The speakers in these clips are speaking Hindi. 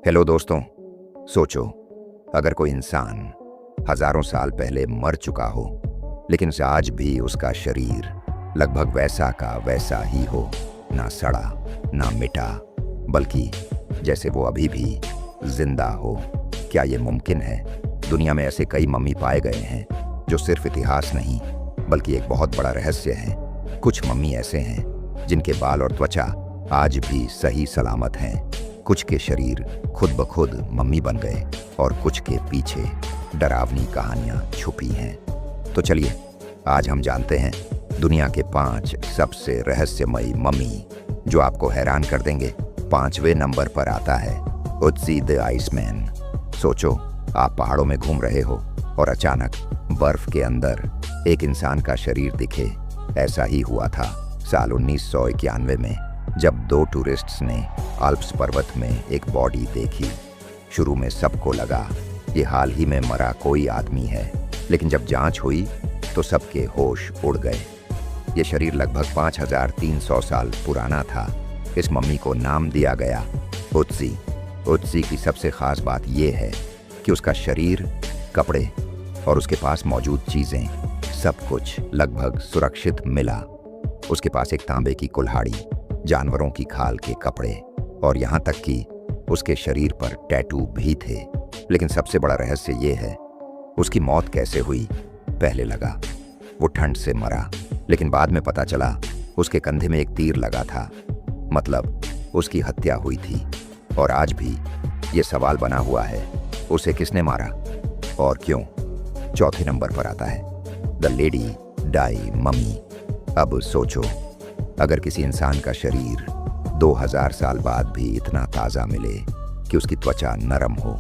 हेलो दोस्तों। सोचो, अगर कोई इंसान हजारों साल पहले मर चुका हो लेकिन आज भी उसका शरीर लगभग वैसा का वैसा ही हो, ना सड़ा ना मिटा, बल्कि जैसे वो अभी भी जिंदा हो। क्या ये मुमकिन है? दुनिया में ऐसे कई मम्मी पाए गए हैं जो सिर्फ इतिहास नहीं बल्कि एक बहुत बड़ा रहस्य है। कुछ मम्मी ऐसे हैं जिनके बाल और त्वचा आज भी सही सलामत हैं, कुछ के शरीर खुद ब खुद मम्मी बन गए और कुछ के पीछे डरावनी कहानियां छुपी हैं। तो चलिए आज हम जानते हैं दुनिया के 5 सबसे रहस्यमयी मम्मी जो आपको हैरान कर देंगे। 5वें नंबर पर आता है ओत्सी द आइसमैन। सोचो, आप पहाड़ों में घूम रहे हो और अचानक बर्फ के अंदर एक इंसान का शरीर दिखे। ऐसा ही हुआ था साल 1991 में, जब 2 टूरिस्ट्स ने आल्प्स पर्वत में एक बॉडी देखी। शुरू में सबको लगा ये हाल ही में मरा कोई आदमी है, लेकिन जब जांच हुई तो सबके होश उड़ गए। ये शरीर लगभग 5300 साल पुराना था। इस मम्मी को नाम दिया गया ओत्सी। ओत्सी की सबसे खास बात यह है कि उसका शरीर, कपड़े और उसके पास मौजूद चीजें सब कुछ लगभग सुरक्षित मिला। उसके पास एक तांबे की कुल्हाड़ी, जानवरों की खाल के कपड़े और यहाँ तक कि उसके शरीर पर टैटू भी थे। लेकिन सबसे बड़ा रहस्य ये है उसकी मौत कैसे हुई। पहले लगा वो ठंड से मरा, लेकिन बाद में पता चला उसके कंधे में एक तीर लगा था, मतलब उसकी हत्या हुई थी। और आज भी ये सवाल बना हुआ है, उसे किसने मारा और क्यों। चौथे नंबर पर आता है द लेडी डाई मम्मी। अब सोचो, अगर किसी इंसान का शरीर 2000 साल बाद भी इतना ताज़ा मिले कि उसकी त्वचा नरम हो,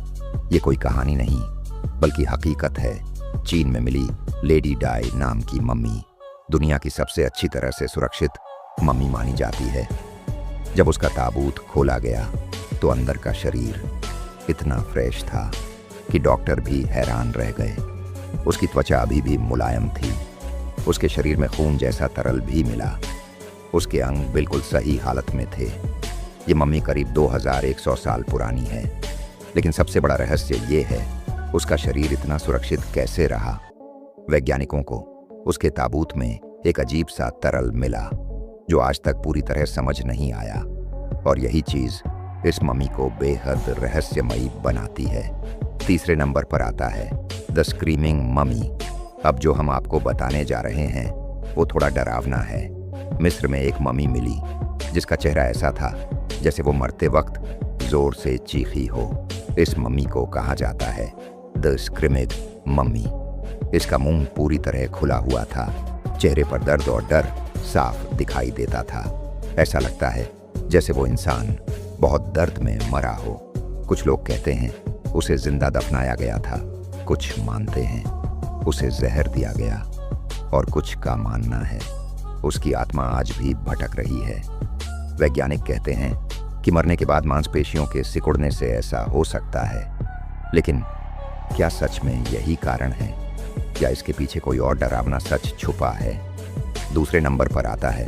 ये कोई कहानी नहीं बल्कि हकीकत है। चीन में मिली लेडी डाई नाम की मम्मी दुनिया की सबसे अच्छी तरह से सुरक्षित मम्मी मानी जाती है। जब उसका ताबूत खोला गया तो अंदर का शरीर इतना फ्रेश था कि डॉक्टर भी हैरान रह गए। उसकी त्वचा अभी भी मुलायम थी, उसके शरीर में खून जैसा तरल भी मिला, उसके अंग बिल्कुल सही हालत में थे। ये मम्मी करीब 2100 साल पुरानी है, लेकिन सबसे बड़ा रहस्य ये है उसका शरीर इतना सुरक्षित कैसे रहा। वैज्ञानिकों को उसके ताबूत में एक अजीब सा तरल मिला जो आज तक पूरी तरह समझ नहीं आया, और यही चीज इस मम्मी को बेहद रहस्यमयी बनाती है। तीसरे नंबर पर आता है द स्क्रीमिंग मम्मी। अब जो हम आपको बताने जा रहे हैं वो थोड़ा डरावना है। मिस्र में एक मम्मी मिली जिसका चेहरा ऐसा था जैसे वो मरते वक्त जोर से चीखी हो। इस मम्मी को कहा जाता है द स्क्रीमिंग मम्मी। इसका मुंह पूरी तरह खुला हुआ था, चेहरे पर दर्द और डर साफ दिखाई देता था। ऐसा लगता है जैसे वो इंसान बहुत दर्द में मरा हो। कुछ लोग कहते हैं उसे जिंदा दफनाया गया था, कुछ मानते हैं उसे जहर दिया गया, और कुछ का मानना है उसकी आत्मा आज भी भटक रही है। वैज्ञानिक कहते हैं कि मरने के बाद मांसपेशियों के सिकुड़ने से ऐसा हो सकता है, लेकिन क्या सच में यही कारण है या इसके पीछे कोई और डरावना सच छुपा है। दूसरे नंबर पर आता है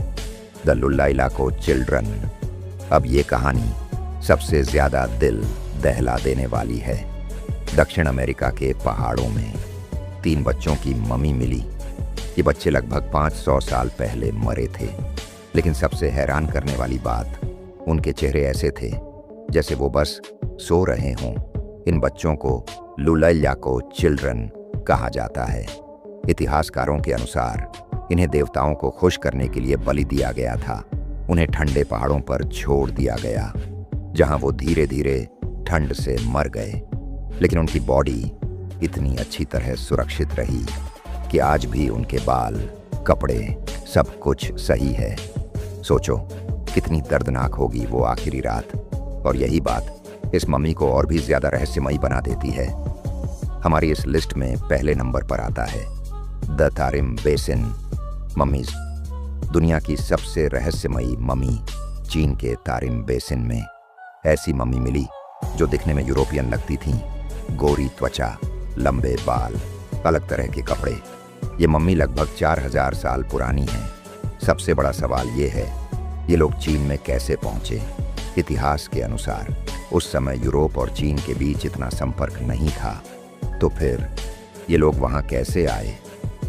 द लुल्ला इलाको चिल्ड्रन। अब ये कहानी सबसे ज्यादा दिल दहला देने वाली है। दक्षिण अमेरिका के पहाड़ों में 3 बच्चों की मम्मी मिली। ये बच्चे लगभग 500 साल पहले मरे थे, लेकिन सबसे हैरान करने वाली बात उनके चेहरे ऐसे थे जैसे वो बस सो रहे हों। इन बच्चों को लुलाइलाको चिल्ड्रन कहा जाता है। इतिहासकारों के अनुसार इन्हें देवताओं को खुश करने के लिए बलि दिया गया था। उन्हें ठंडे पहाड़ों पर छोड़ दिया गया जहां वो धीरे धीरे ठंड से मर गए, लेकिन उनकी बॉडी इतनी अच्छी तरह सुरक्षित रही कि आज भी उनके बाल, कपड़े सब कुछ सही है। सोचो कितनी दर्दनाक होगी वो आखिरी रात, और यही बात इस मम्मी को और भी ज्यादा रहस्यमयी बना देती है। हमारी इस लिस्ट में पहले नंबर पर आता है द तारिम बेसिन मम्मीज। दुनिया की सबसे रहस्यमयी मम्मी चीन के तारिम बेसिन में ऐसी मम्मी मिली जो दिखने में यूरोपियन लगती थी। गोरी त्वचा, लंबे बाल, अलग तरह के कपड़े। ये मम्मी लगभग 4000 साल पुरानी है। सबसे बड़ा सवाल ये है ये लोग चीन में कैसे पहुंचे। इतिहास के अनुसार उस समय यूरोप और चीन के बीच इतना संपर्क नहीं था, तो फिर ये लोग वहाँ कैसे आए?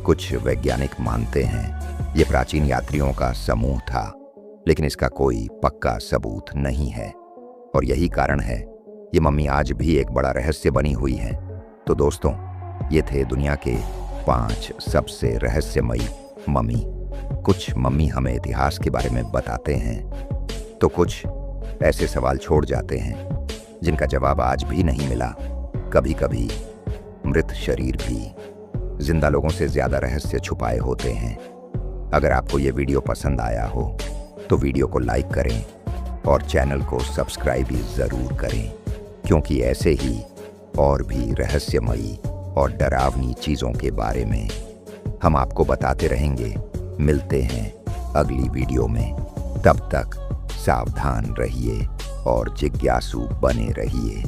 कुछ वैज्ञानिक मानते हैं ये प्राचीन यात्रियों का समूह था, लेकिन इसका कोई पक्का सबूत नहीं है और यही कारण है ये मम्मी आज भी एक बड़ा रहस्य बनी हुई है। तो दोस्तों, ये थे दुनिया के 5 सबसे रहस्यमयी मम्मी। कुछ मम्मी हमें इतिहास के बारे में बताते हैं, तो कुछ ऐसे सवाल छोड़ जाते हैं जिनका जवाब आज भी नहीं मिला। कभी कभी मृत शरीर भी जिंदा लोगों से ज्यादा रहस्य छुपाए होते हैं। अगर आपको ये वीडियो पसंद आया हो तो वीडियो को लाइक करें और चैनल को सब्सक्राइब भी ज़रूर करें, क्योंकि ऐसे ही और भी रहस्यमयी और डरावनी चीज़ों के बारे में हम आपको बताते रहेंगे। मिलते हैं अगली वीडियो में, तब तक सावधान रहिए और जिज्ञासु बने रहिए।